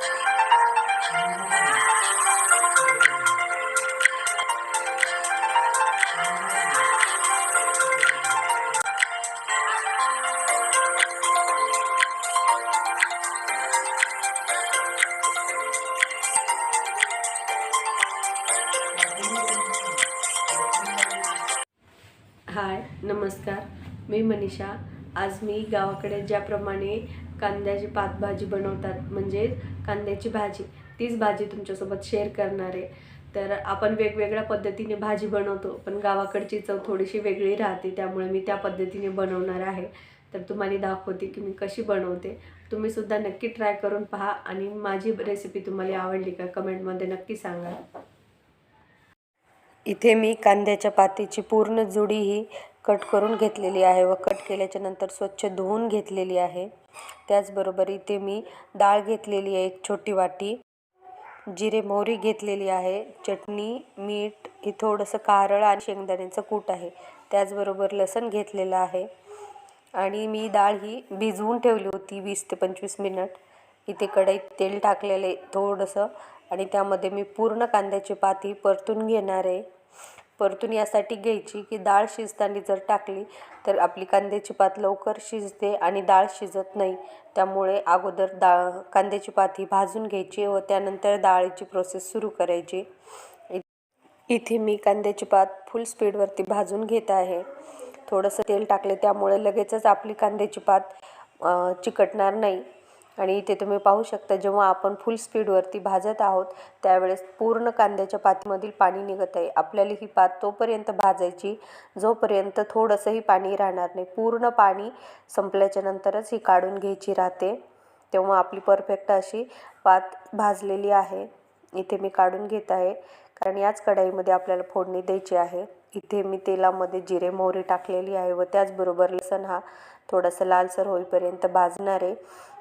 हाय नमस्कार, मी मनीषा। आज मी गावाकडे ज्याप्रमाणे कांद्याची पातभाजी बनवतात म्हणजे कांद्याची भाजी, तीच भाजी तुमच्यासोबत शेअर करणार आहे। तर आपण वेगवेगळ्या पद्धतीने भाजी बनवतो, पण गावाकडची चव थोडीशी वेगळी राहते, त्यामुळे मी त्या पद्धतीने बनवणार आहे। तर तुम्हाला दाखवते की मी कशी बनवते। तुम्ही सुद्धा नक्की ट्राय करून पहा आणि माझी रेसिपी तुम्हाला आवडली का कमेंटमध्ये नक्की सांगा। इथे मी कांद्याच्या पातीची पूर्ण जुडी ही कट करून घेतलेली आहे व कट केल्याच्या नंतर स्वच्छ धुवून घेतलेली आहे। त्याचबरोबर इथे मी डाळ घेतलेली आहे, एक छोटी वाटी जिरे मोहरी घेतलेली आहे, चटणी मीठ हे थोडंसं कारळ आणि शेंगदाण्याचं कूट आहे। त्याचबरोबर लसूण घेतलेला आहे आणि मी डाळ ही भिजवून ठेवली होती 20 ते 25 मिनिट। इथे कढईत तेल टाकलेले थोडंसं आणि त्यामध्ये मी पूर्ण कांद्याची पाती परतून घेणार आहे। परतून यासाठी घ्यायची की डाळ शिजताना जर टाकली तर आपली कांद्याची पात लवकर शिजते आणि डाळ शिजत नाही। त्यामुळे अगोदर कांद्याची पात ही भाजून घ्यायची व त्यानंतर डाळीची प्रोसेस सुरू करायची। इथे मी कांद्याची पात फुल स्पीडवरती भाजून घेत आहे। थोडंसं तेल टाकले त्यामुळे लगेचच आपली कांद्याची पात चिकटणार नाही। आणि इथे तुम्ही पाहू शकता, जेव्हा आपण फुल स्पीडवरती भाजत आहोत त्यावेळेस पूर्ण कांद्याच्या पातीमधील पाणी निघत आहे। आपल्याला ही पात तोपर्यंत भाजायची जोपर्यंत थोडंसंही पाणी राहणार नाही। पूर्ण पाणी संपल्याच्या नंतरच ही काढून घ्यायची राहते, तेव्हा आपली परफेक्ट अशी पात भाजलेली आहे। इथे मी काढून घेत आहे कारण याच कढईमध्ये आपल्याला फोडणी द्यायची आहे। इथे मी तेलामध्ये जिरे मोहरी टाकलेली आहे व त्याचबरोबर लसूण हा थोडासा लालसर होईपर्यंत भाजणार आहे।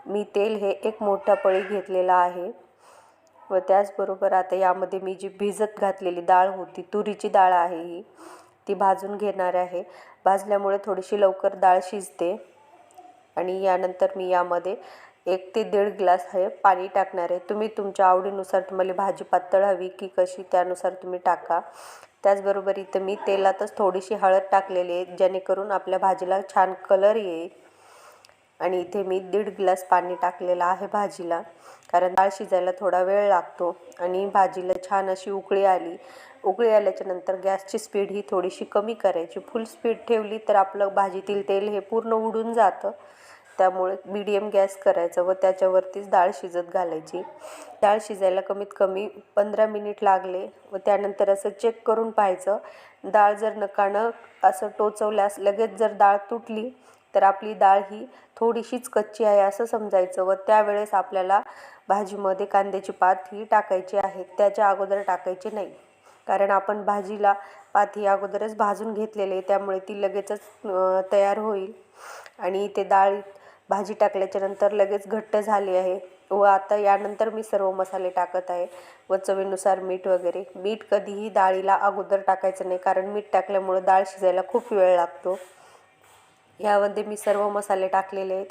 मी तेल हे एक मोठा पळी घेतलेला आहे व त्याचबरोबर आता यामध्ये मी जी भिजत घातलेली डाळ होती, तुरीची डाळ आहे ही, ती भाजून घेणार आहे। भाजल्यामुळे थोडीशी लवकर डाळ शिजते। आणि यानंतर मी यामध्ये 1 ते 1.5 ग्लास हे पाणी टाकणार आहे। तुम्ही तुमच्या आवडीनुसार तुम्हाला भाजी पातळ हवी की कशी त्यानुसार तुम्ही टाका। त्याचबरोबर इथं मी तेलातच थोडीशी हळद टाकलेली आहे जेणेकरून आपल्या भाजीला छान कलर येईल। आणि इथे मी 1.5 ग्लास पाणी टाकलेलं आहे भाजीला, कारण डाळ शिजायला थोडा वेळ लागतो। आणि भाजीला छान अशी उकळी आली, उकळी आल्याच्या नंतर गॅसची स्पीड ही थोडीशी कमी करायची। फुल स्पीड ठेवली तर आपलं भाजीतील तेल हे पूर्ण उडून जातं, त्यामुळे मीडियम गॅस करायचं व त्याच्यावरतीच डाळ शिजत घालायची। डाळ शिजायला कमीत कमी 15 मिनिट लागले व त्यानंतर असं चेक करून पाहायचं। डाळ जर नकानं असं टोचवल्यास लगेच जर डाळ तुटली तर आपली डाळ ही थोडीशीच कच्ची आहे असं समजायचं व त्यावेळेस आपल्याला भाजीमध्ये कांद्याची पात ही टाकायची आहे, त्याच्या अगोदर टाकायची नाही। कारण आपण भाजीला पात ही अगोदरच भाजून घेतलेली आहे, त्यामुळे ती लगेचच तयार होईल। आणि इथे भाजी टाकल्याच्या नंतर लगेच घट्ट झाली आहे व आता यानंतर मी सर्व मसाले टाकत आहे व चवीनुसार मीठ वगैरे। मीठ कधीही डाळीला अगोदर टाकायचं नाही, कारण मीठ टाकल्यामुळे डाळ शिजायला खूप वेळ लागतो। यामध्ये मी सर्व मसाले टाकलेले आहेत।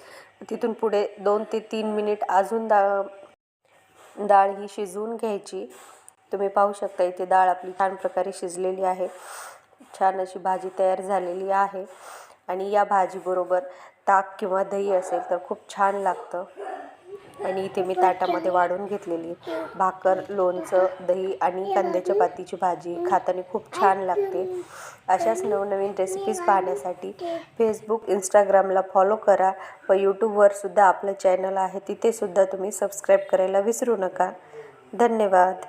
तिथून पुढे 2 ते 3 मिनिट अजून डाळ ही शिजवून घ्यायची। तुम्ही पाहू शकता इथे डाळ आपली छान प्रकारे शिजलेली आहे, छान अशी भाजी तयार झालेली आहे। आणि या भाजीबरोबर ताक किंवा दही असेल तर खूप छान लागतं। आणि इथे मी ताटामध्ये वाढून घेतलेली भाकर, लोणचं, दही आणि कांद्याच्या पातीची भाजी खाताना खूप छान लागते। अशाच नवनवीन रेसिपीज पाहण्यासाठी फेसबुक, इंस्टाग्रामला फॉलो करा व यूट्यूबवर सुद्धा आपलं चॅनल आहे, तिथे सुद्धा तुम्ही सबस्क्राईब करायला विसरू नका। धन्यवाद।